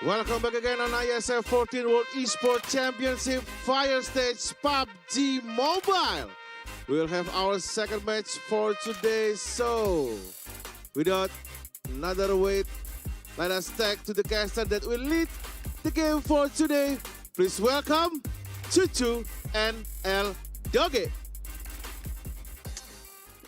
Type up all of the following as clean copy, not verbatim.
Welcome back again on IESF 14 World Esports Championship Fire Stage PUBG Mobile. We'll have our second match for today, so without another wait, let us tag to the caster that will lead the game for today. Please welcome Chuchu and El Doge.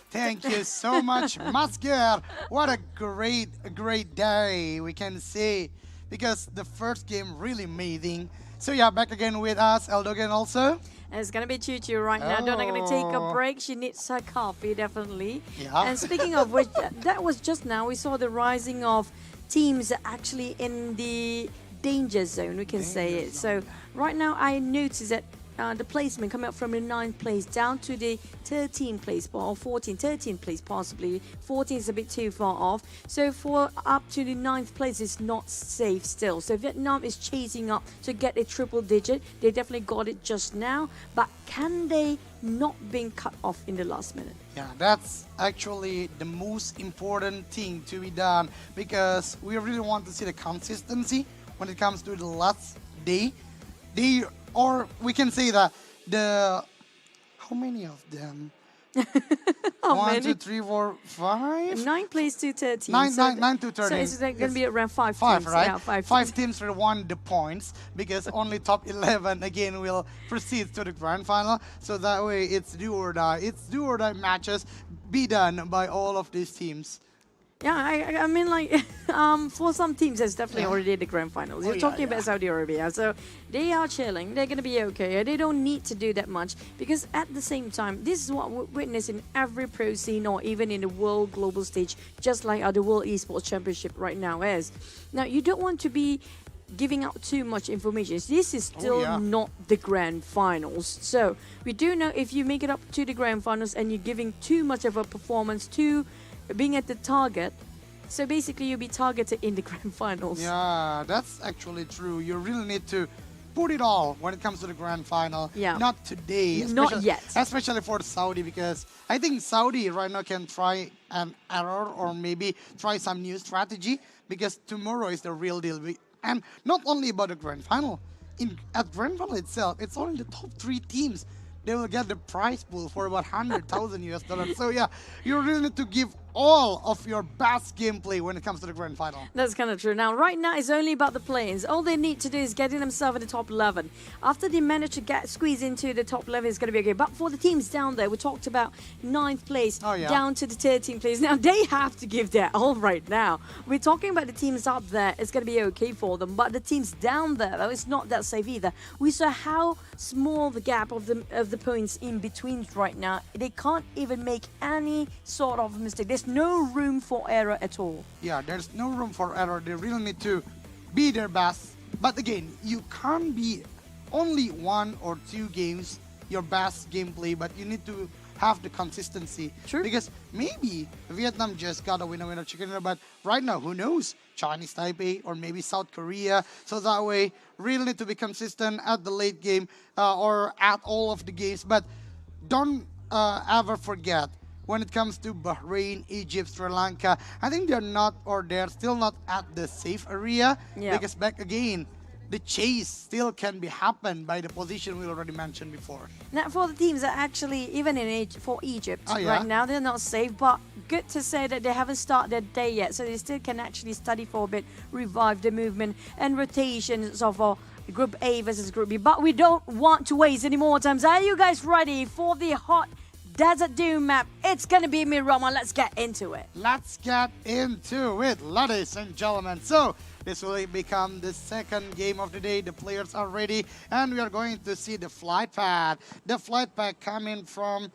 Thank you so much, Masker. What a great day we can see, because the first game really amazing. So yeah, back again with us, Eldogan also. And it's gonna be Chuchu right now. Don't gonna take a break. She needs her coffee, definitely. Yeah. And speaking of which, that was just now. We saw the rising of teams actually in the danger zone, we can say it. So right now, I noticed that the placement coming up from the 9th place down to the 13th place, or 13th place possibly. 14 is a bit too far off. So for up to the 9th place is not safe still. So Vietnam is chasing up to get a triple digit. They definitely got it just now. But can they not being cut off in the last minute? Yeah, that's actually the most important thing to be done, because we really want to see the consistency when it comes to the last day. Or we can say that how many of them? How 1, many? 2, 3, 4, 5? 9 plays to 13. 9 to 13. So it's going to be around 5 5, teams. right? Yeah, 5 5 teams will won the points, because only top 11 again will proceed to the grand final. So that way it's do or die. It's do or die matches be done by all of these teams. Yeah, I mean, like, for some teams, it's definitely already the grand finals. You're talking about Saudi Arabia, so they are chilling. They're going to be okay. They don't need to do that much, because at the same time, this is what we witness in every pro scene or even in the world global stage, just like the World Esports Championship right now is. Now, you don't want to be giving out too much information. This is still not the grand finals. So we do know if you make it up to the grand finals and you're giving too much of a performance to being at the target, so basically you'll be targeted in the grand finals. Yeah, that's actually true. You really need to put it all when it comes to the grand final. Yeah. Not today. Not yet. Especially for Saudi, because I think Saudi right now can try an error or maybe try some new strategy, because tomorrow is the real deal. And not only about the grand final. At grand final itself, it's only the top 3 teams. They will get the prize pool for about 100,000 US dollars. So yeah, you really need to give all of your best gameplay when it comes to the grand final. That's kind of true. Now, right now, it's only about the Playins. All they need to do is getting themselves in the top 11. After they manage to squeeze into the top 11, it's going to be okay. But for the teams down there, we talked about 9th place down to the 13th place. Now, they have to give their all right now. We're talking about the teams up there. It's going to be okay for them. But the teams down there, though, it's not that safe either. We saw how small the gap of the points in between right now. They can't even make any sort of mistake. There's no room for error at all. Yeah, there's no room for error. They really need to be their best. But again, you can't be only 1 or 2 games your best gameplay, but you need to have the consistency. True. Because maybe Vietnam just got a winner chicken dinner, but right now, who knows? Chinese Taipei or maybe South Korea. So that way, really need to be consistent at the late game or at all of the games. But don't ever forget, when it comes to Bahrain, Egypt, Sri Lanka, I think they're still not at the safe area. Yeah. Because back again, the chase still can be happened by the position we already mentioned before. Now, for the teams that actually, even for Egypt, Oh, yeah? right now, they're not safe. But good to say that they haven't started their day yet, so they still can actually study for a bit, revive the movement and rotations of Group A versus Group B. But we don't want to waste any more time. Are you guys ready for the hot Desert Doom map? It's gonna be Miramar. Let's get into it. Let's get into it, ladies and gentlemen. So this will become the second game of the day. The players are ready, and we are going to see the flight pad. The flight pad coming from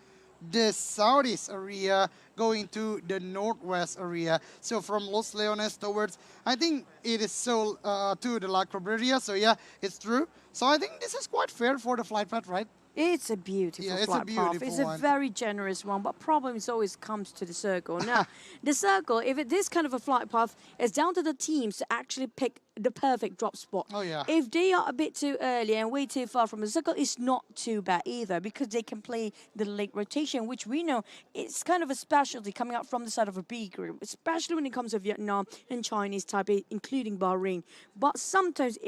the Southeast area, going to the Northwest area. So from Los Leones towards, I think it is to the La Cabrera. So yeah, it's true. So I think this is quite fair for the flight pad, right? It's a beautiful flight path. It's a very generous one, but problem is always comes to the circle. Now, the circle, if this kind of a flight path, is down to the teams to actually pick the perfect drop spot. Oh, yeah. If they are a bit too early and way too far from the circle, it's not too bad either because they can play the late rotation, which we know it's kind of a specialty coming out from the side of a B group, especially when it comes to Vietnam and Chinese Taipei, including Bahrain. But sometimes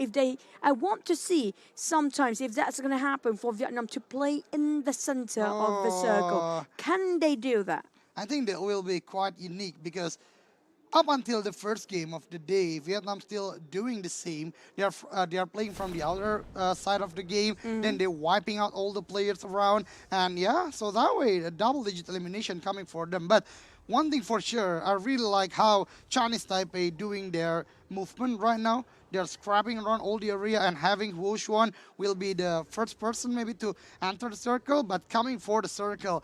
I want to see sometimes if that's going to happen for Vietnam to play in the center of the circle. Can they do that? I think that will be quite unique because up until the first game of the day, Vietnam still doing the same. They are playing from the other side of the game. Then they're wiping out all the players around, and yeah, so that way a double-digit elimination coming for them. But one thing for sure, I really like how Chinese Taipei doing their movement right now. They're scrapping around all the area and having Wu Xuan will be the first person maybe to enter the circle, but coming for the circle.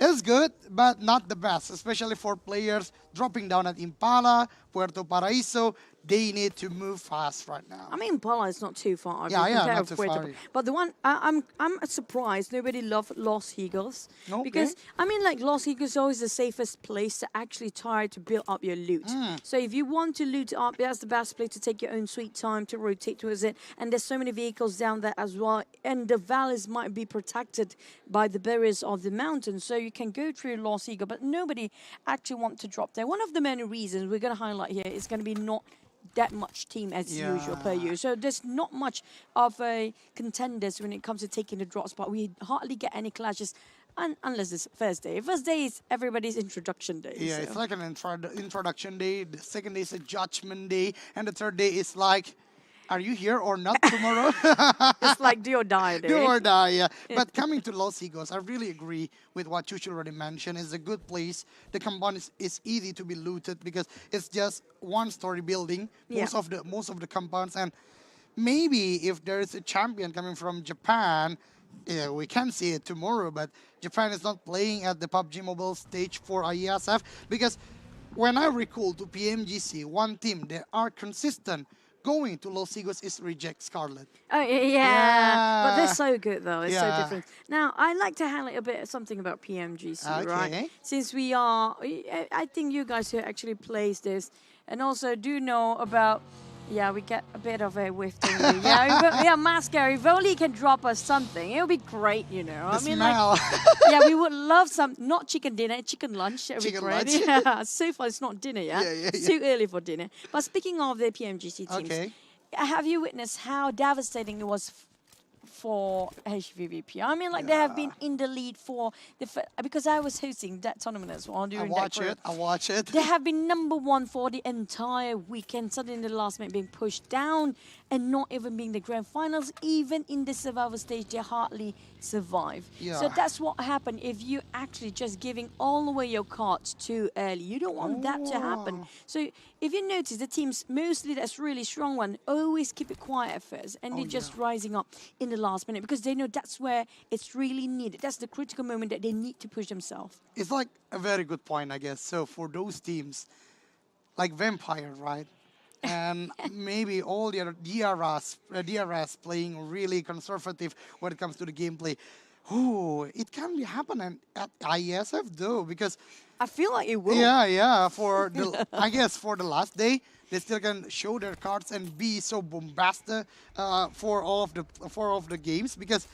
It's good, but not the best, especially for players dropping down at Impala, Puerto Paraíso. They need to move fast right now. I mean, Impala is not too far. Yeah, compared not with too Puerto far. But the one I'm surprised nobody loved Los Higos Okay. because I mean, like Los Higos is always the safest place to actually try to build up your loot. So if you want to loot up, that's the best place to take your own sweet time to rotate towards it. And there's so many vehicles down there as well. And the valleys might be protected by the barriers of the mountains, so you can go through Los Higos. But nobody actually want to drop there. One of the many reasons we're going to highlight here is going to be not that much team as usual per year. So there's not much of a contenders when it comes to taking the drop spot. We hardly get any clashes unless it's first day. First day is everybody's introduction day. Yeah, so. it's like an introduction day. The second day is a judgment day. And the third day is like, are you here or not tomorrow? It's like do or die day. Do or die, yeah. But coming to Los Higos, I really agree with what Chuchu already mentioned. It's a good place. The compound is easy to be looted because it's just one story building, most of the compounds. And maybe if there is a champion coming from Japan, yeah, we can see it tomorrow, but Japan is not playing at the PUBG Mobile stage for IESF because when I recall to PMGC, one team, they are consistent going to Los Higos is Reject Scarlet. Oh, yeah. But they're so good, though. It's so Yeah. different. Now, I'd like to highlight a bit something about PMGC, right? Okay. Since we are, I think you guys who actually plays this and also do know about, yeah, we get a bit of a whiff, don't we? Yeah, Mascari, if only he can drop us something, it would be great, you know. The smell. Yeah, we would love some, not chicken dinner, chicken lunch. It would be Chicken great. lunch. Yeah, so far it's not dinner yet. Yeah. It's too early for dinner. But speaking of the PMGC teams, Okay. have you witnessed how devastating it was for HVVP? I mean, like they have been in the lead for because I was hosting that tournament as well I during watch that it. I watch it. They have been #1 for the entire weekend. Suddenly, in the last minute, being pushed down and not even being the grand finals. Even in the survival stage, they hardly survive. Yeah. So that's what happened if you actually just giving all away your cards too early. You don't want that to happen. So if you notice, the teams mostly that's really strong one always keep it quiet at first, and they're just rising up in the last minute because they know that's where it's really needed. That's the critical moment that they need to push themselves. It's like a very good point, I guess. So for those teams, like Vampire, right? And maybe all the other DRS playing really conservative when it comes to the gameplay. Oh, it can be happening at IESF though, because I feel like it will. yeah. For the I guess for the last day, they still can show their cards and be so bombastic for all of the games because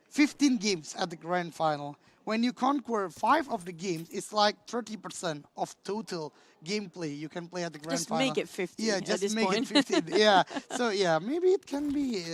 15 games at the grand final. When you conquer 5 of the games, it's like 30% of total gameplay you can play at the grand Just final. make it 50 Yeah, at just this make point. it 15. Yeah. So yeah, maybe it can be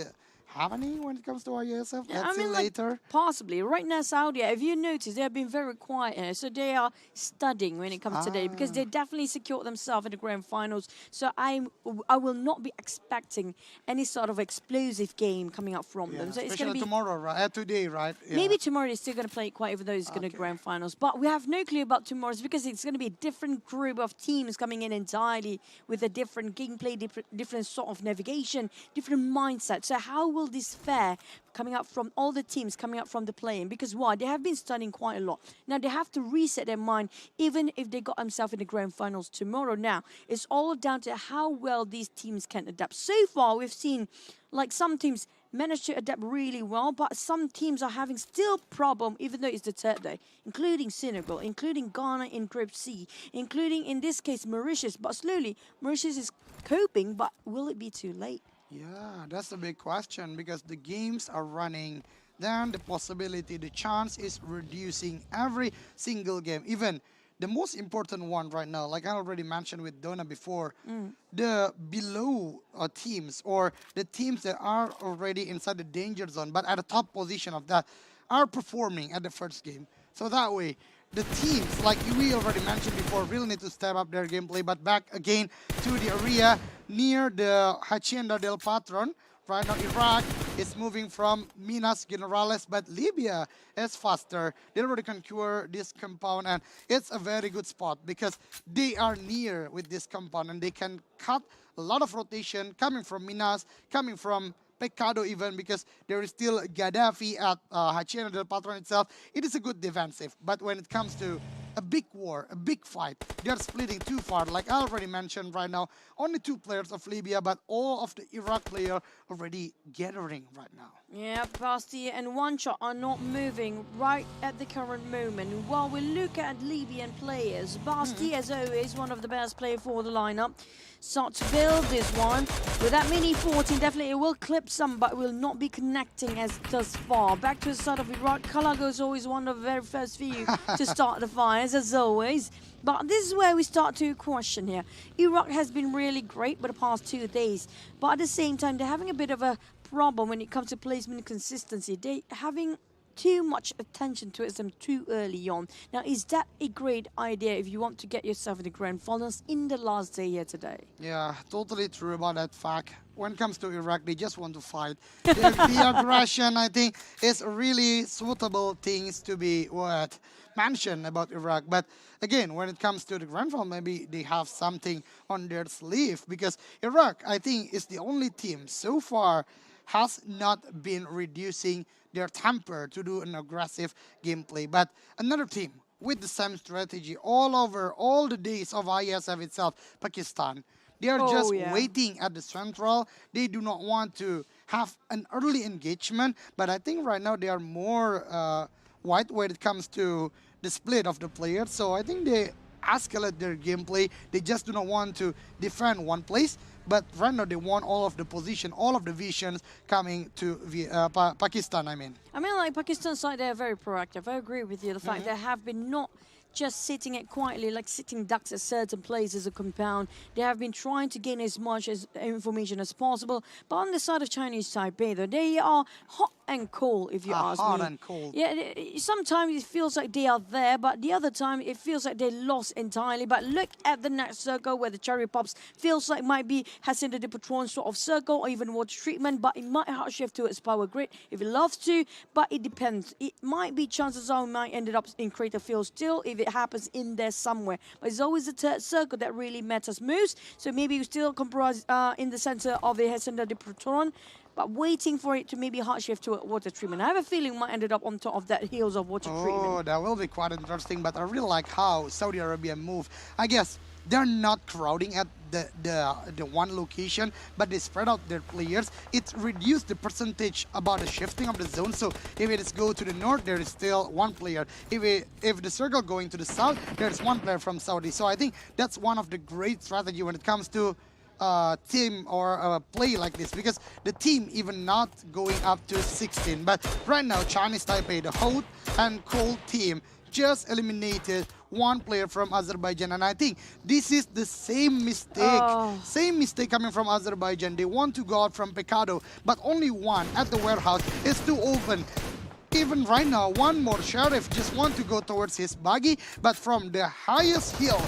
happening when it comes to IESF. Yeah, Let's see later. Possibly. Right now, Saudi, if you notice, they have been very quiet here. So they are studying when it comes today because they definitely secured themselves in the grand finals. So I will not be expecting any sort of explosive game coming up from them. So it's going to Especially be tomorrow, right? Today, right? Yeah. maybe tomorrow they're still going to play it quiet even though it's going to grand finals. But we have no clue about tomorrow's because it's going to be a different group of teams coming in entirely with a different gameplay, different sort of navigation, different mindset. So how will this fare coming up from all the teams coming up from the play-in? Because why? They have been studying quite a lot. Now they have to reset their mind even if they got themselves in the grand finals tomorrow. Now it's all down to how well these teams can adapt. So far we've seen like some teams managed to adapt really well, but some teams are having still problem, even though it's the third day, including Senegal, including Ghana in Group C, including, in this case, Mauritius. But slowly, Mauritius is coping, but will it be too late? Yeah, that's a big question because the games are running. Then the possibility, the chance is reducing every single game. Even the most important one right now, like I already mentioned with Donna before, the below teams or the teams that are already inside the danger zone, but at the top position of that, are performing at the first game. So that way, the teams, like we already mentioned before, really need to step up their gameplay. But back again to the area near the Hacienda del Patron. Right now, Iraq is moving from Minas Generales, but Libya is faster. They already conquer this compound, and it's a very good spot because they are near with this compound, and they can cut a lot of rotation coming from Minas, coming from Pecado even, because there is still Gaddafi at Hacienda del Patron itself. It is a good defensive, but when it comes to a big war, a big fight, they're splitting too far. Like I already mentioned right now, only 2 players of Libya, but all of the Iraq player already gathering right now. Yeah, Basti and One Shot are not moving right at the current moment. While we look at Libyan players, Basti, as always, one of the best players for the lineup, start to build this one. With that mini 14, definitely it will clip some, but will not be connecting as thus far. Back to the side of Iraq, Kalago is always one of the very first few to start the fires, as always. But this is where we start to question here. Iraq has been really great for the past 2 days, but at the same time, they're having a bit of a problem when it comes to placement consistency. They're having too much attention towards them too early on. Now, is that a great idea if you want to get yourself in the grand finals in the last day here today? Yeah, totally true about that fact. When it comes to Iraq, they just want to fight. The aggression, I think, is really suitable things to be mentioned about Iraq. But again, when it comes to the grand final, maybe they have something on their sleeve, because Iraq, I think, is the only team so far has not been reducing their temper to do an aggressive gameplay. But another team with the same strategy all over all the days of IESF itself, Pakistan, they are just waiting at the central. They do not want to have an early engagement, but I think right now they are more wide when it comes to the split of the players. So I think they escalate their gameplay. They just do not want to defend one place, but right now they want all of the position, all of the visions coming to Pakistan, I mean. Like Pakistan side, they're very proactive. I agree with you. The fact they have been not just sitting it quietly, like sitting ducks at certain places, a compound. They have been trying to gain as much information as possible. But on the side of Chinese Taipei, though, they are hot and cold, if you ask me. Hot and cold. Yeah, sometimes it feels like they are there, but the other time it feels like they lost entirely. But look at the next circle where the cherry pops feels like might be Hacienda de Patron sort of circle or even water treatment, but it might hard shift to its power grid if it loves to, but it depends. It might be chances are it might end up in crater field still if it happens in there somewhere. But it's always the third circle that really matters most. So maybe you still comprise in the center of the Hacienda de Patron, but waiting for it to maybe hard shift to a water treatment. I have a feeling it might end up on top of that hills of water treatment. Oh, that will be quite interesting, but I really like how Saudi Arabia move. I guess they're not crowding at the one location, but they spread out their players. It reduced the percentage about the shifting of the zone. So if it is go to the north, there is still 1 player. If the circle going to the south, there is 1 player from Saudi. So I think that's one of the great strategy when it comes to team or play like this, because the team even not going up to 16. But right now, Chinese Taipei, the hot and cold team, just eliminated 1 player from Azerbaijan, and I think this is the same mistake coming from Azerbaijan. They want to go out from Pecado, but only 1 at the warehouse is too open. Even right now, 1 more sheriff just want to go towards his buggy, but from the highest hill,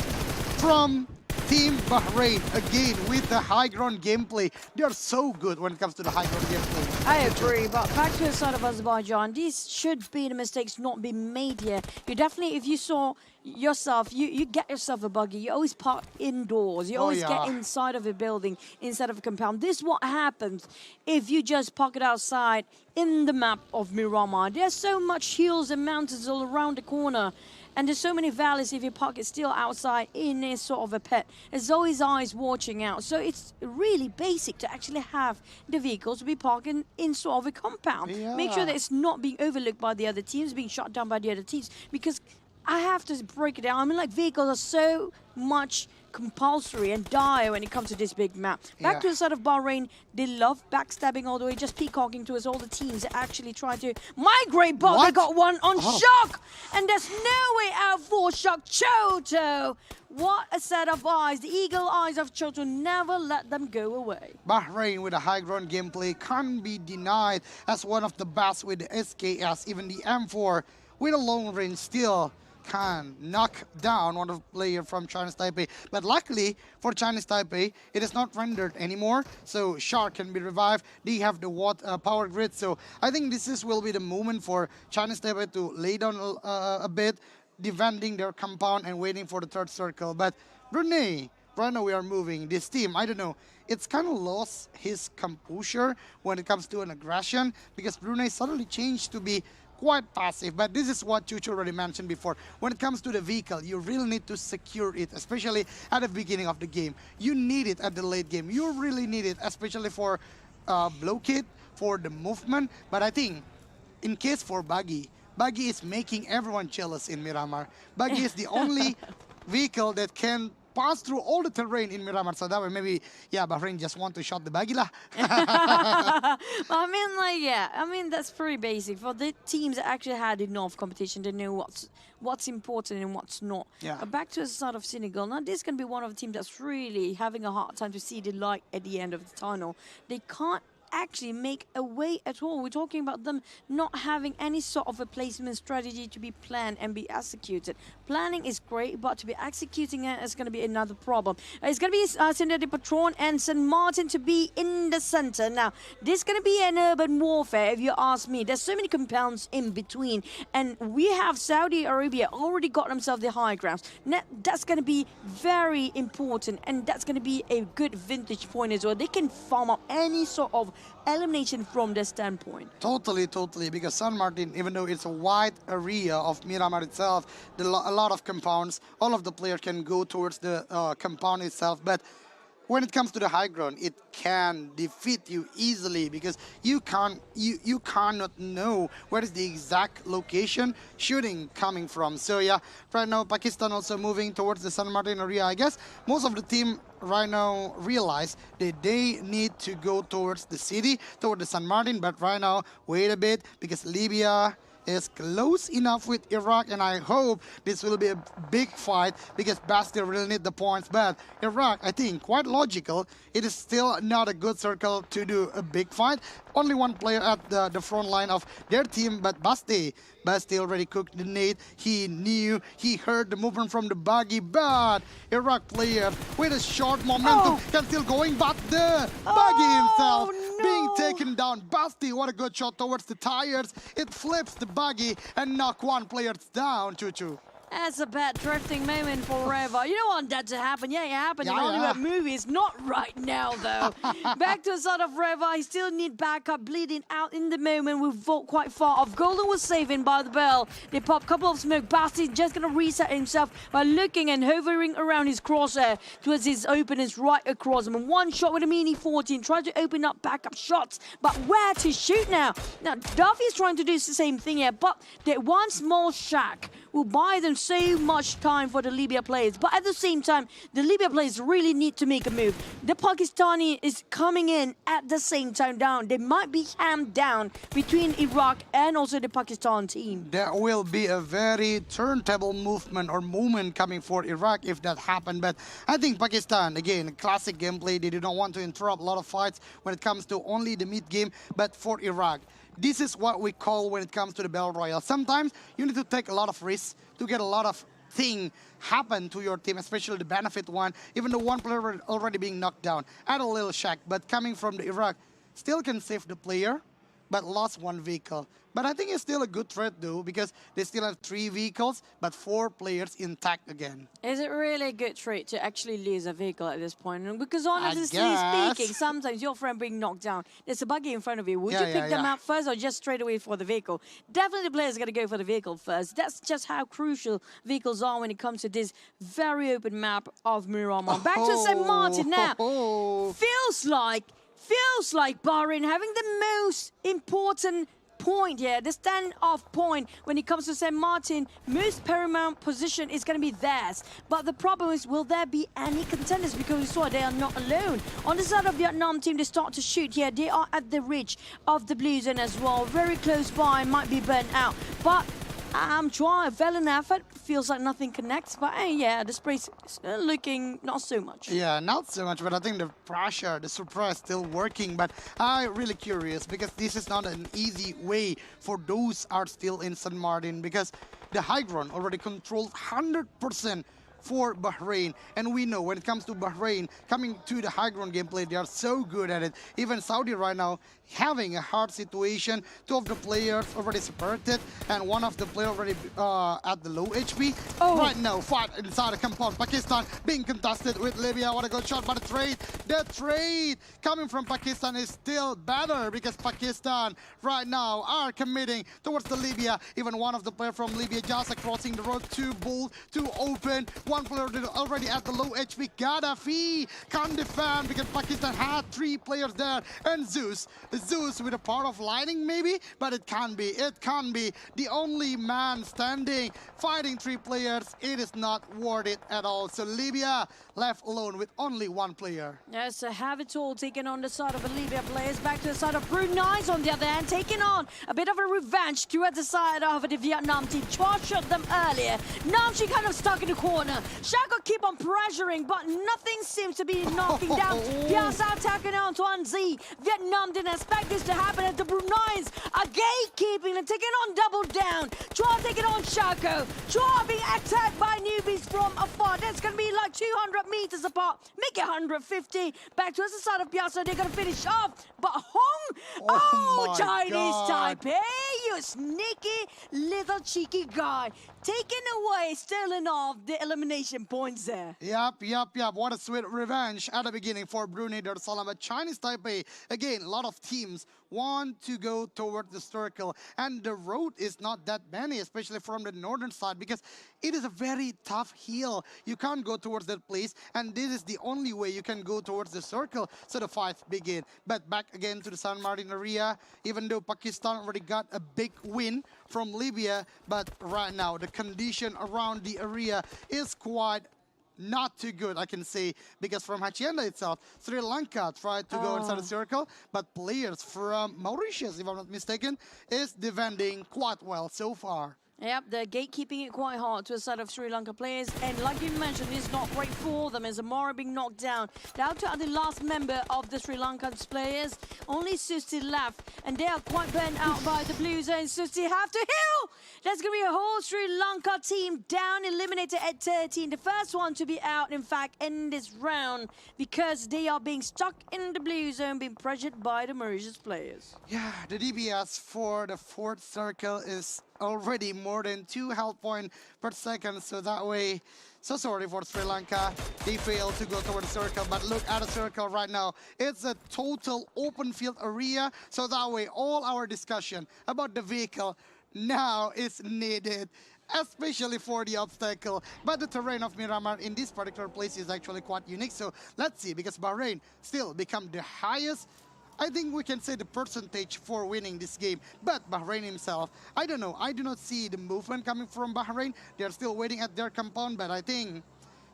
from Team Bahrain, again with the high ground gameplay. They are so good when it comes to the high ground gameplay. I agree, but back to the side of Azerbaijan, these should be the mistakes not being made here. You definitely, if you saw yourself, you get yourself a buggy, you always park indoors, you always get inside of a building instead of a compound. This is what happens if you just park it outside in the map of Miramar. There's so much hills and mountains all around the corner. And there's so many valleys if you park it still outside in a sort of a pit. There's always eyes watching out. So it's really basic to actually have the vehicles be parking in sort of a compound. Make sure that it's not being overlooked by the other teams, being shot down by the other teams. Because I have to break it down. I mean, like, vehicles are so much compulsory and dire when it comes to this big map. Back to the side of Bahrain, they love backstabbing all the way, just peacocking towards all the teams that actually try to migrate, but they got one on Shock! And there's no way out for Shock. Choto! What a set of eyes. The eagle eyes of Choto never let them go away. Bahrain with a high ground gameplay can't be denied as one of the best with the SKS, even the M4 with a long range still can knock down one of the players from Chinese Taipei. But luckily for Chinese Taipei, it is not rendered anymore, so Shark can be revived. They have the power grid, so I think will be the moment for Chinese Taipei to lay down a bit, defending their compound and waiting for the third circle. But Brunei, right now we are moving. This team, I don't know, it's kind of lost his composure when it comes to an aggression, because Brunei suddenly changed to be quite passive. But this is what Chuchu already mentioned before. When it comes to the vehicle, you really need to secure it, especially at the beginning of the game. You need it at the late game. You really need it, especially for blow kit, for the movement. But I think, in case for Buggy is making everyone jealous in Miramar. Buggy is the only vehicle that can pass through all the terrain in Miramar, so that way maybe, Bahrain just want to shot the Buggy lah. I mean, like, I mean, that's pretty basic. For the teams that actually had enough competition, they know what's important and what's not. But back to the side of Senegal, now this can be one of the teams that's really having a hard time to see the light at the end of the tunnel. They can't actually make a way at all. We're talking about them not having any sort of a placement strategy to be planned and be executed. Planning is great, but to be executing it is going to be another problem. It's going to be Cinder de Patron and St. Martin to be in the center. Now, this is going to be an urban warfare, if you ask me. There's so many compounds in between, and we have Saudi Arabia already got themselves the high grounds. Now, that's going to be very important, and that's going to be a good vintage point as well. They can farm up any sort of elimination from their standpoint. Totally, because San Martin, even though it's a wide area of Miramar itself, a lot of compounds, all of the players can go towards the compound itself, but when it comes to the high ground, it can defeat you easily because you cannot know where is the exact location shooting coming from. So right now Pakistan also moving towards the San Martin area. I guess most of the team right now realize that they need to go towards the city, toward the San Martin, but right now wait a bit because Libya is close enough with Iraq, and I hope this will be a big fight because Bastille really need the points. But Iraq, I think, quite logical. It is still not a good circle to do a big fight. Only one player at the front line of their team, but Bastille already cooked the nade. He knew, he heard the movement from the Buggy, but Iraq player with a short momentum can still going, but the Buggy himself being taken down. Bastille, what a good shot towards the tires. It flips the Buggy and knock one player down, Chuchu. That's a bad drifting moment for Reva. You don't want that to happen. It happened in Hollywood movies. Not right now, though. Back to the side of Reva. I still need backup. Bleeding out in the moment. We've fought quite far off. Golden was saving by the bell. They pop a couple of smoke. Basti just going to reset himself by looking and hovering around his crosshair towards his opponents right across him. And one shot with a Mini 14. Tried to open up backup shots. But where to shoot now? Now, Duffy is trying to do the same thing here. But that one small shack will buy them so much time for the Libya players. But at the same time, the Libya players really need to make a move. The Pakistani is coming in at the same time down. They might be hammed down between Iraq and also the Pakistan team. There will be a very turntable movement or moment coming for Iraq if that happened. But I think Pakistan, again, classic gameplay. They do not want to interrupt a lot of fights when it comes to only the mid game. But for Iraq, this is what we call when it comes to the Battle Royale. Sometimes you need to take a lot of risks to get a lot of thing happen to your team, especially the benefit one, even though one player already being knocked down at a little shack, but coming from the Iraq, still can save the player, but lost one vehicle. But I think it's still a good threat though, because they still have 3 vehicles, but 4 players intact again. Is it really a good trait to actually lose a vehicle at this point? Because honestly guess. speaking, sometimes your friend being knocked down, there's a buggy in front of you. Would Yeah, you pick them yeah. out first or just straight away for the vehicle? Definitely the player's going to go for the vehicle first. That's just how crucial vehicles are when it comes to this very open map of Miramar. Back to St. Martin now. Feels like Bahrain having the most important point here, the stand-off point when it comes to St. Martin. Most paramount position is going to be theirs. But the problem is, will there be any contenders? Because we saw they are not alone. On the side of Vietnam team, they start to shoot here. They are at the ridge of the blue zone as well. Very close by, might be burnt out. But I'm trying, valiant effort. Feels like nothing connects, but yeah, the spray's looking not so much. Yeah, not so much, but I think the pressure, the surprise still working. But I'm really curious because this is not an easy way for those are still in St. Martin, because the high ground already controlled 100% for Bahrain. And we know when it comes to Bahrain, coming to the high ground gameplay, they are so good at it. Even Saudi right now having a hard situation. 2 of the players already separated, and 1 of the players already at the low HP. Right now, fight inside the compound. Pakistan being contested with Libya. What a good shot by the trade. The trade coming from Pakistan is still better, because Pakistan right now are committing towards the Libya. Even 1 of the players from Libya just crossing the road, too bold, too open. 1 player already at the low HP. Gaddafi can't defend because Pakistan had 3 players there. And Zeus with a part of lightning maybe, but it can't be. It can't be. The only man standing, fighting 3 players. It is not worth it at all. So Libya left alone with only 1 player. Yes, have it all taken on the side of the Libya players. Back to the side of Brunei on the other hand, taking on a bit of a revenge towards the side of the Vietnam team. Chua shot them earlier. Now she kind of stuck in the corner. Shako keep on pressuring, but nothing seems to be knocking down. Piazza attacking on Tuan Z. Vietnam didn't expect this to happen as the Bruneians are gatekeeping and taking on double down. Chua taking on Shako. Chua being attacked by newbies from afar. That's going to be like 200 meters apart. Make it 150. Back to the side of Piazza. They're going to finish off. But Hong, Oh my Chinese God. Taipei, you sneaky little cheeky guy. Taking away, stealing off the elimination points there. Yup. What a sweet revenge at the beginning for Brunei Darussalam. But Chinese Taipei, again, a lot of teams want to go toward the circle. And the road is not that many, especially from the northern side, because it is a very tough hill. You can't go towards that place. And this is the only way you can go towards the circle. So the fight begin. But back again to the San Martin area, even though Pakistan already got a big win from Libya, but right now the condition around the area is quite not too good, I can say, because from Hacienda itself, Sri Lanka tried to go inside the circle, but players from Mauritius, if I'm not mistaken, is defending quite well so far. Yep, they're gatekeeping it quite hard to the side of Sri Lanka players. And like you mentioned, it's not great for them as Amara being knocked down. Down to the last member of the Sri Lankan players. Only Susti left. And they are quite burnt out by the Blues. And Susti have to heal. There's going to be a whole Sri Lanka team down, eliminated at 13. The first one to be out, in fact, in this round. Because they are being stuck in the blue zone, being pressured by the Mauritius players. Yeah, the DPS for the 4th circle is already more than 2 health points per second, so that way, so sorry for Sri Lanka, they failed to go toward the circle. But look at the circle right now, it's a total open field area, so that way all our discussion about the vehicle now is needed, especially for the obstacle. But the terrain of Miramar in this particular place is actually quite unique, so let's see, because Bahrain still become the highest, I think we can say, the percentage for winning this game. But Bahrain himself, I don't know. I do not see the movement coming from Bahrain. They're still waiting at their compound, but I think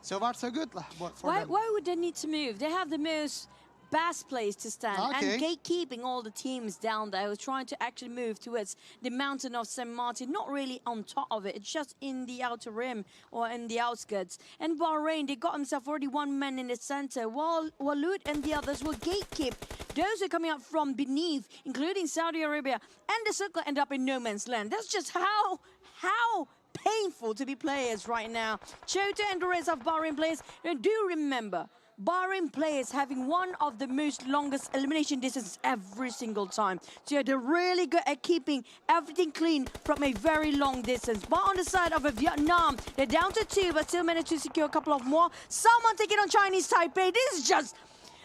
so far so good for them. Why would they need to move? They have the most best place to stand. Okay. And gatekeeping all the teams down there who are trying to actually move towards the mountain of St. Martin, not really on top of it, it's just in the outer rim or in the outskirts. And Bahrain, they got themselves already 1 man in the center, while Walud and the others will gatekeep. Those are coming out from beneath, including Saudi Arabia, and the circle end up in no man's land. That's just how painful to be players right now. Chota and the rest of Bahrain players, and do remember, Bahrain players having one of the most longest elimination distances every single time. So they're really good at keeping everything clean from a very long distance. But on the side of Vietnam, they're down to 2, but still managed to secure a couple of more. Someone taking on Chinese Taipei. This is just...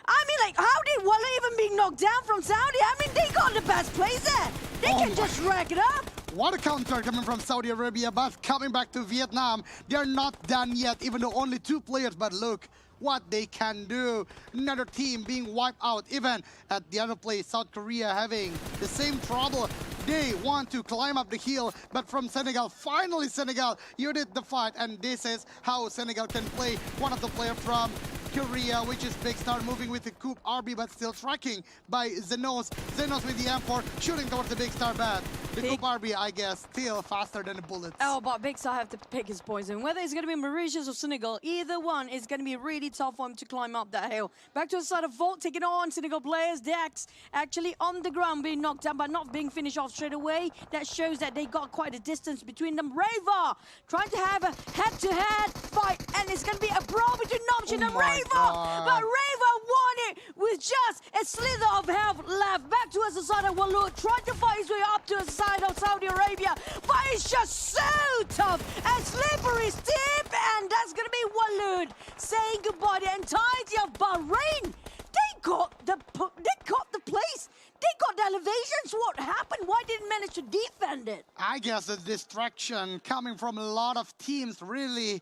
I mean, like, how did Wallo even be knocked down from Saudi? I mean, they got the best plays there. They can just rack it up. What a counter coming from Saudi Arabia, but coming back to Vietnam, they're not done yet, even though only 2 players, but look what they can do. Another team being wiped out, even at the other place, South Korea having the same trouble. They want to climb up the hill, but from Senegal, finally Senegal, you did the fight, and this is how Senegal can play. One of the players from Korea, which is Big Star, moving with the Coup RB, but still tracking by Zenos. Zenos with the M4, shooting towards the Big Star bat. The Coup RB, I guess, still faster than the bullets. Oh, but Big Star have to pick his poison. Whether it's going to be Mauritius or Senegal, either one is going to be really tough for him to climb up that hill. Back to the side of Vault, taking on Senegal players. Dax actually on the ground being knocked down, but not being finished off straight away. That shows that they got quite a distance between them. Rava trying to have a head-to-head fight, and it's going to be a brawl between Nomchin and Rava. But Rava won it with just a slither of health left. Back towards the side of Walud, trying to fight his way up to the side of Saudi Arabia, but it's just so tough and slippery steep, and that's going to be Walud saying goodbye. The entirety of Bahrain, they got the place. They got the elevations. What happened? Why didn't manage to defend it? I guess the distraction coming from a lot of teams really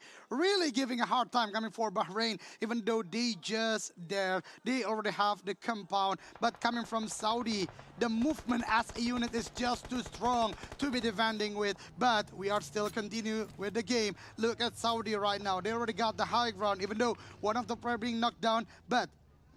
giving a hard time coming for Bahrain, even though they just there. They already have the compound, but coming from Saudi, the movement as a unit is just too strong to be defending with. But we are still continue with the game. Look at Saudi right now. They already got the high ground, even though one of the players being knocked down, but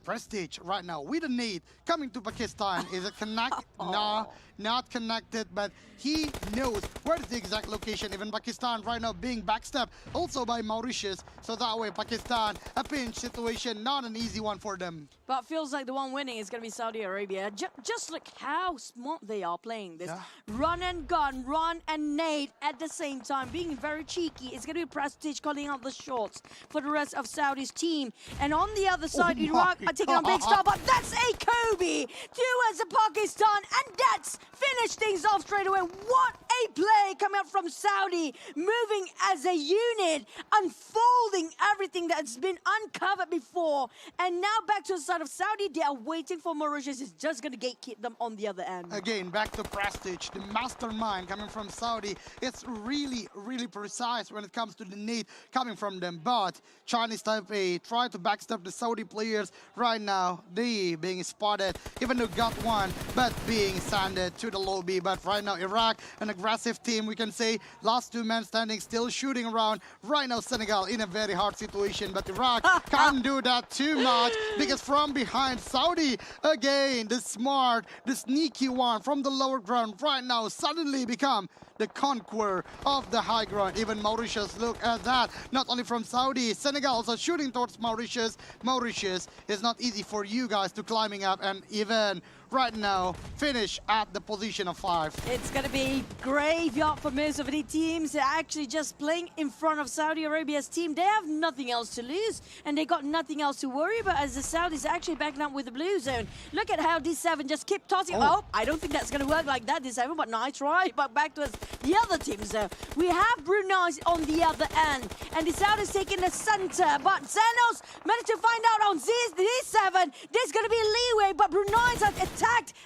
Prestige right now with a nade coming to Pakistan. Is it connect? No, not connected, but he knows where is the exact location. Even Pakistan right now being backstabbed also by Mauritius. So that way Pakistan, a pinch situation, not an easy one for them. But feels like the one winning is going to be Saudi Arabia. Just look how smart they are playing this. Yeah. Run and gun, run and nade at the same time. Being very cheeky. It's going to be Prestige calling out the shots for the rest of Saudi's team. And on the other side, Iraq are taking on Big Star. But that's a Kobe towards the Pakistan. And that's finished things off straight away. What a play coming out from Saudi. Moving as a unit. Unfolding everything that's been uncovered before. And now back to the side of Saudi, they are waiting for Mauritius. It's just going to gatekeep them on the other end. Again, back to Prestige, the mastermind coming from Saudi. It's really precise when it comes to the need coming from them. But Chinese Taipei try to backstab the Saudi players right now. They being spotted, even though got one, but being sanded to the lobby. But right now, Iraq, an aggressive team, we can say. Last 2 men standing, still shooting around. Right now, Senegal in a very hard situation, but Iraq can't do that too much because from behind, Saudi again, the smart, the sneaky one from the lower ground right now suddenly become the conqueror of the high ground. Even Mauritius, look at that. Not only from Saudi, Senegal also shooting towards Mauritius. Mauritius is not easy for you guys to climbing up, and even right now finish at the position of 5. It's going to be graveyard for most of the teams. They're actually just playing in front of Saudi Arabia's team. They have nothing else to lose, and they got nothing else to worry about as the Saudis actually backing up with the blue zone. Look at how D7 just keep tossing. Oh, I don't think that's going to work like that, D7, but nice try. But back to us, the other teams though. We have Brunei on the other end, and the Saudis taking the center, but Zenos managed to find out on D7. There's going to be leeway, but Brunei's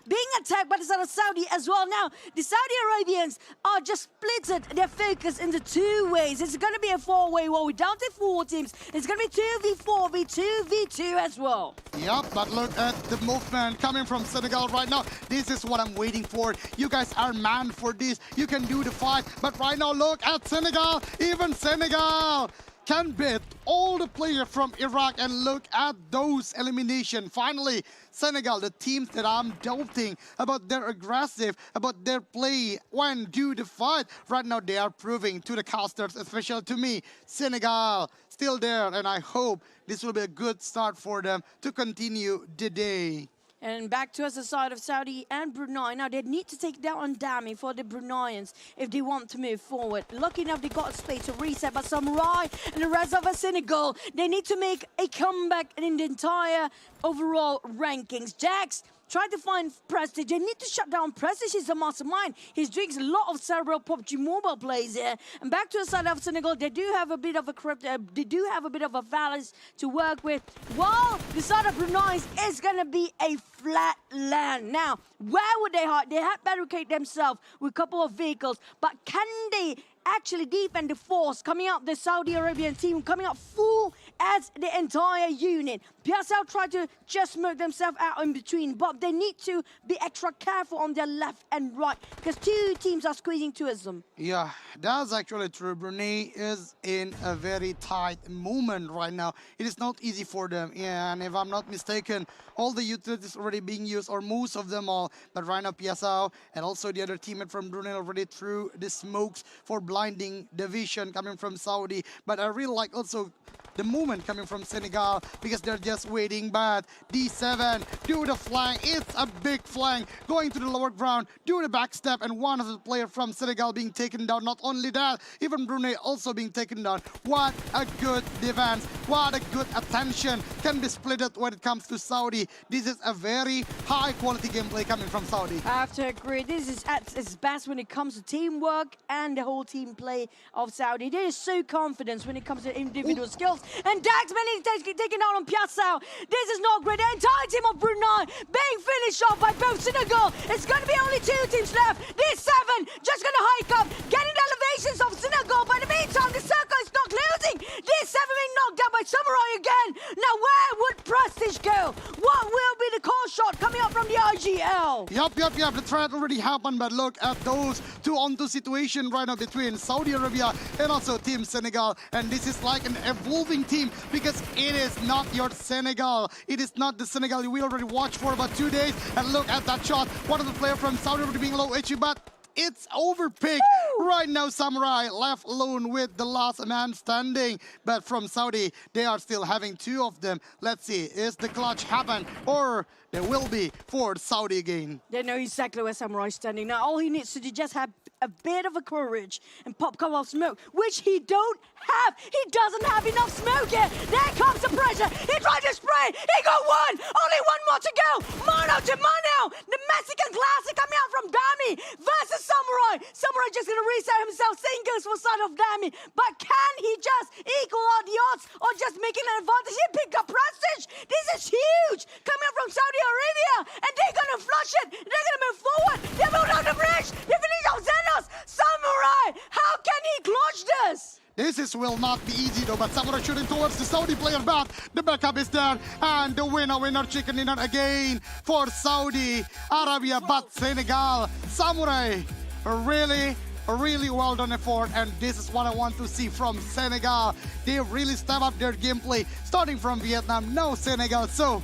being attacked by the side of Saudi as well. Now, the Saudi Arabians are just splitted their focus into 2 ways. It's going to be a 4-way war. We're down to 4 teams. It's going to be 2v4, v2v2 as well. Yep, but look at the movement coming from Senegal right now. This is what I'm waiting for. You guys are manned for this. You can do the fight. But right now, look at Senegal. Even Senegal can beat all the players from Iraq, and look at those elimination. Finally, Senegal, the teams that I'm doubting about their aggressive, about their play when do the fight. Right now, they are proving to the casters, especially to me, Senegal still there, and I hope this will be a good start for them to continue the day. And back to us the side of Saudi and Brunei. Now they need to take down Dami for the Bruneians if they want to move forward. Lucky enough they got a space to reset, but Samurai and the rest of Senegal, they need to make a comeback in the entire overall rankings. Jax try to find Prestige. They need to shut down Prestige. He's the mastermind. He's doing a lot of several PUBG Mobile plays here. And back to the side of Senegal, they do have a bit of a balance to work with. While the side of Brunei is going to be a flat land. Now, where would they hide? They had barricade themselves with a couple of vehicles, but can they actually defend the force coming out, the Saudi Arabian team coming out full as the entire unit? PSL tried to just smoke themselves out in between, but they need to be extra careful on their left and right because two teams are squeezing towards them. Yeah, that's actually true. Brunei is in a very tight moment right now. It is not easy for them. Yeah, and if I'm not mistaken, all the utilities already being used, or most of them all. But right now, PSL and also the other teammate from Brunei already threw the smokes for blinding the vision coming from Saudi. But I really like also the movement coming from Senegal because they're just waiting. But D7 do the flank. It's a big flank going to the lower ground, do the back step, and one of the players from Senegal being taken down. Not only that, even Brunei also being taken down. What a good defense. What a good attention can be split when it comes to Saudi. This is a very high quality gameplay coming from Saudi. I have to agree. This is at its best when it comes to teamwork and the whole team play of Saudi. They are so confident when it comes to individual skills. And Dax Manning taken out on Piazzao. This is not great. The entire team of Brunei being finished off by both Senegal. It's going to be only two teams left. These seven just going to hike up, getting the elevations of Senegal. But in the meantime, the circle is not closing. These seven being knocked down by Samurai again. Now, where would Prestige go? What will be the call shot coming up from the IGL? Yup. The threat already happened, but look at those 2-on-2 situation right now between Saudi Arabia and also Team Senegal. And this is like an evolving team because it is not your Senegal. It is not the Senegal we already watched for about 2 days. And look at that shot. One of the players from Saudi Arabia being low HP, but it's overpicked. Right now, Samurai left alone with the last man standing. But from Saudi, they are still having two of them. Let's see, is the clutch happen or there will be for Saudi again? They know exactly where Samurai is standing. Now, all he needs to do just have a bit of a courage and pop a couple of smoke, which he don't have. He doesn't have enough smoke yet. There comes the pressure. He tried to spray. He got one. Only one more to go. Mono to mono. The Mexican classic coming out from Dami versus Samurai. Samurai just going to reset himself. Singles for side of Dami. But can he just equal out the odds or just making an advantage? He picked up Prestige. This is huge. Coming up from Saudi Arabia. And they're going to flush it. They're going to move forward. They moved on the bridge. They finished on Zenos. Samurai, how can he clutch this? This will not be easy though, but Samurai shooting towards the Saudi player back. The backup is there, and the winner chicken dinner again for Saudi Arabia, but Senegal. Samurai, really well done effort, and this is what I want to see from Senegal. They really step up their gameplay, starting from Vietnam, now Senegal. So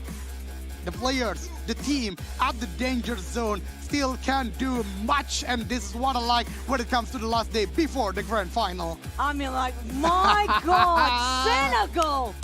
the players, the team at the danger zone still can't do much, and this is what I like when it comes to the last day before the grand final. I mean, like, my God, Senegal!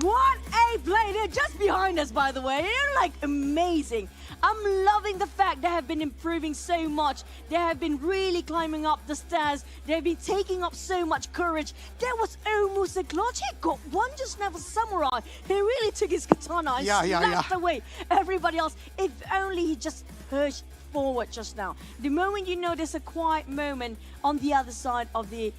What a play! They're just behind us, by the way. They're like amazing. I'm loving the fact they have been improving so much. They have been really climbing up the stairs. They've been taking up so much courage. There was almost a clutch. He got one just now for Samurai. He really took his katana and slapped away everybody else. If only he just pushed forward just now. The moment you know there's a quiet moment on the other side of the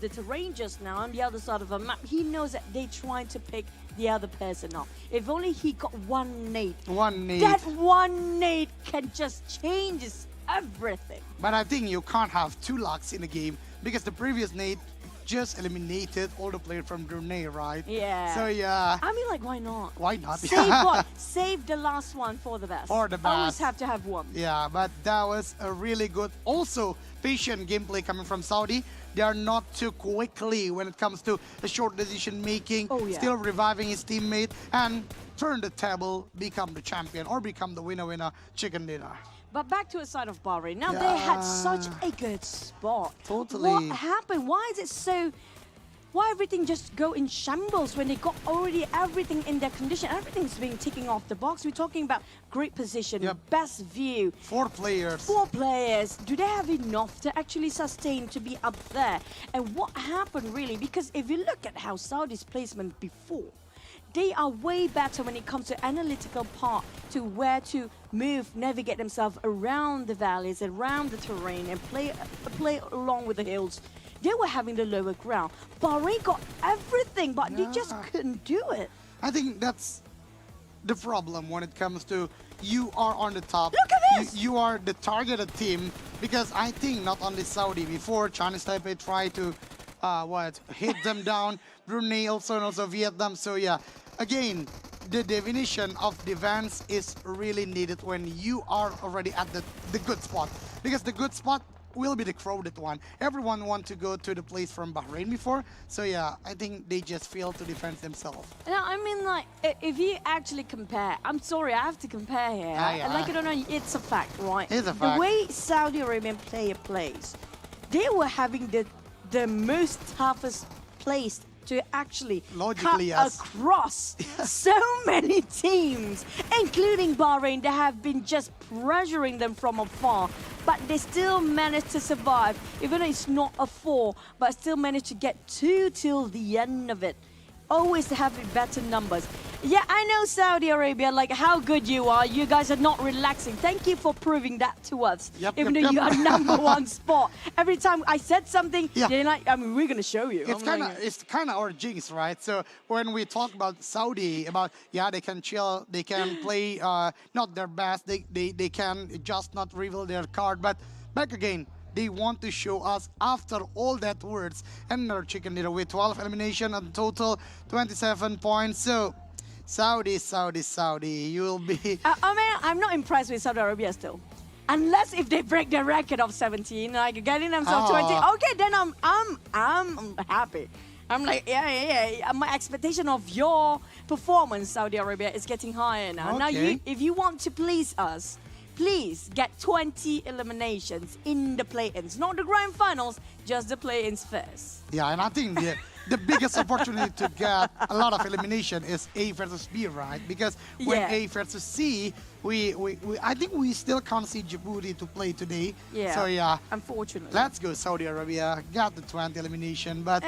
terrain just now, on the other side of the map, he knows that they're trying to pick the other person up. If only he got one nade. That one nade can just change everything. But I think you can't have two locks in a game because the previous nade just eliminated all the players from Brunei, right? Yeah. So yeah. I mean, like, why not? Why not? Save what? Save the last one for the best. For the best. Always have to have one. Yeah, but that was a really good, also patient gameplay coming from Saudi. They are not too quickly when it comes to a short decision making. Oh, yeah. Still reviving his teammate and turn the table, become the champion or become the winner chicken dinner. But back to the side of Bahrain. Now, they had such a good spot. Totally. What happened? Why is it so Why everything just go in shambles when they got already everything in their condition? Everything's being ticking off the box. We're talking about great position, best view. 4 players. 4 players. Do they have enough to actually sustain to be up there? And what happened really? Because if you look at how Saudi's placement before, they are way better when it comes to analytical part, to where to move, navigate themselves around the valleys, around the terrain, and play along with the hills. They were having the lower ground. Bahrain got everything, but they just couldn't do it. I think that's the problem when it comes to you are on the top. Look at this! You are the targeted team, because I think not only Saudi, before Chinese Taipei tried to hit them down, Brunei also, and also Vietnam. So yeah, again, the definition of defense is really needed when you are already at the good spot, because the good spot will be the crowded one. Everyone wants to go to the place from Bahrain before. So yeah, I think they just fail to defend themselves. No, I mean, like, if you actually compare, I'm sorry, I have to compare here. Like, I don't know, it's a fact, right? It's a fact. The way Saudi Arabian player plays, they were having the most toughest place to actually logically cut across so many teams, including Bahrain, that have been just pressuring them from afar. But they still managed to survive, even though it's not a 4, but still managed to get 2 till the end of it. Always having better numbers. Yeah, I know Saudi Arabia, like how good you are. You guys are not relaxing. Thank you for proving that to us. Even though you are #1 spot. Every time I said something, they're like, I mean, we're going to show you. It's kind of our jinx, right? So when we talk about Saudi, about, they can chill, they can play not their best, they can just not reveal their card. But back again, they want to show us after all that words. And another chicken dinner with 12 elimination and total 27 points. So Saudi, you will be... I mean, I'm not impressed with Saudi Arabia still. Unless if they break their record of 17, like getting themselves 20. Okay, then I'm happy. I'm like, yeah. My expectation of your performance, Saudi Arabia, is getting higher now. Okay. Now, if you want to please us, please get 20 eliminations in the play-ins. Not the grand finals, just the play-ins first. Yeah, and I think the biggest opportunity to get a lot of elimination is A versus B, right? Because when A versus C, I think we still can't see Djibouti to play today. Yeah. So yeah, unfortunately. let's go Saudi Arabia. Got the 20 elimination, but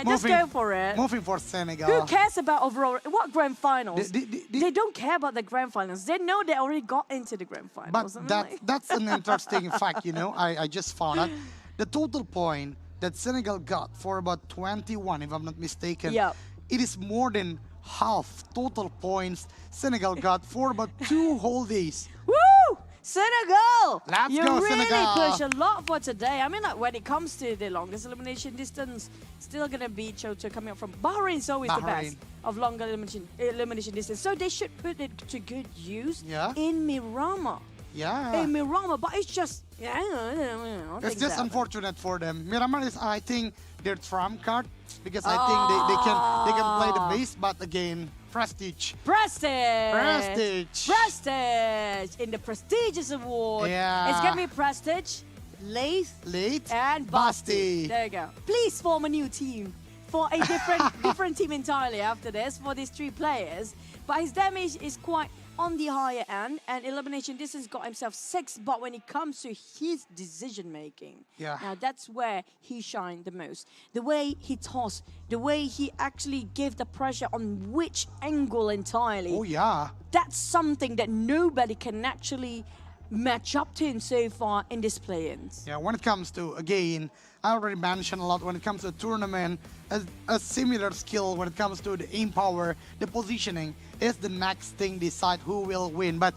just go for it. Moving for Senegal. Who cares about overall? What grand finals? They don't care about the grand finals. They know they already got into the grand finals. But that's an interesting fact, you know. I just found out the total point that Senegal got for about 21, if I'm not mistaken. It is more than half total points Senegal got for about 2 whole days. Woo! Senegal! Let's you go, really Senegal! push a lot for today. I mean, like, when it comes to the longest elimination distance, still gonna be Choto coming up from Bahrain. Is always the best of longer elimination distance. So they should put it to good use in Miramar. In Miramar, but it's just it's just unfortunate for them. Miramar is, I think, their trump card, because I think they can play the base, but again, prestige. Prestige in the prestigious award. It's gonna be Prestige, Late, and Basti. There you go. Please form a new team for a different team entirely after this for these 3 players. But his damage is quite on the higher end, and elimination distance got himself 6, but when it comes to his decision making, now that's where he shined the most. The way he tossed, the way he actually gave the pressure on which angle entirely. That's something that nobody can actually match up to him so far in this play-ins. When it comes to, again, I already mentioned a lot, when it comes to a tournament, a similar skill when it comes to the aim power, the positioning is the next thing decide who will win. But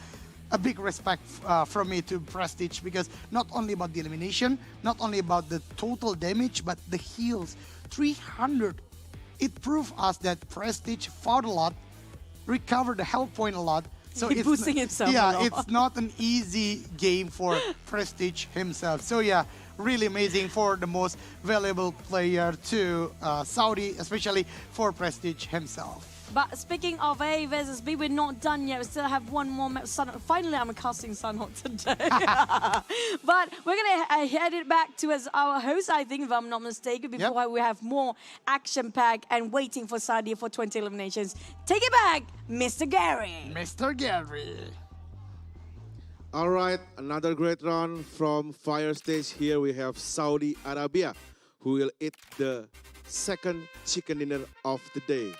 a big respect from me to Prestige, because not only about the elimination, not only about the total damage, but the heals, 300. It proved us that Prestige fought a lot, recovered the health point a lot. So He's boosting himself a lot. It's not an easy game for Prestige himself. So yeah, really amazing for the most valuable player to Saudi, especially for Prestige himself. But speaking of A versus B, we're not done yet. We still have one more match. Finally, I'm casting Sunhawk today. But we're going to head it back to as our host, I think, if I'm not mistaken, before we have more action-packed and waiting for Saudi for 20 eliminations. Take it back, Mr. Gary. Mr. Gary. All right, another great round from Fire Stage. Here we have Saudi Arabia, who will eat the second chicken dinner of the day.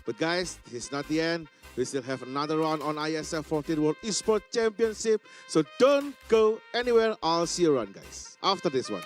But guys, this is not the end. We still have another round on IESF 14 World Esports Championship. So don't go anywhere. I'll see you around, guys, after this one.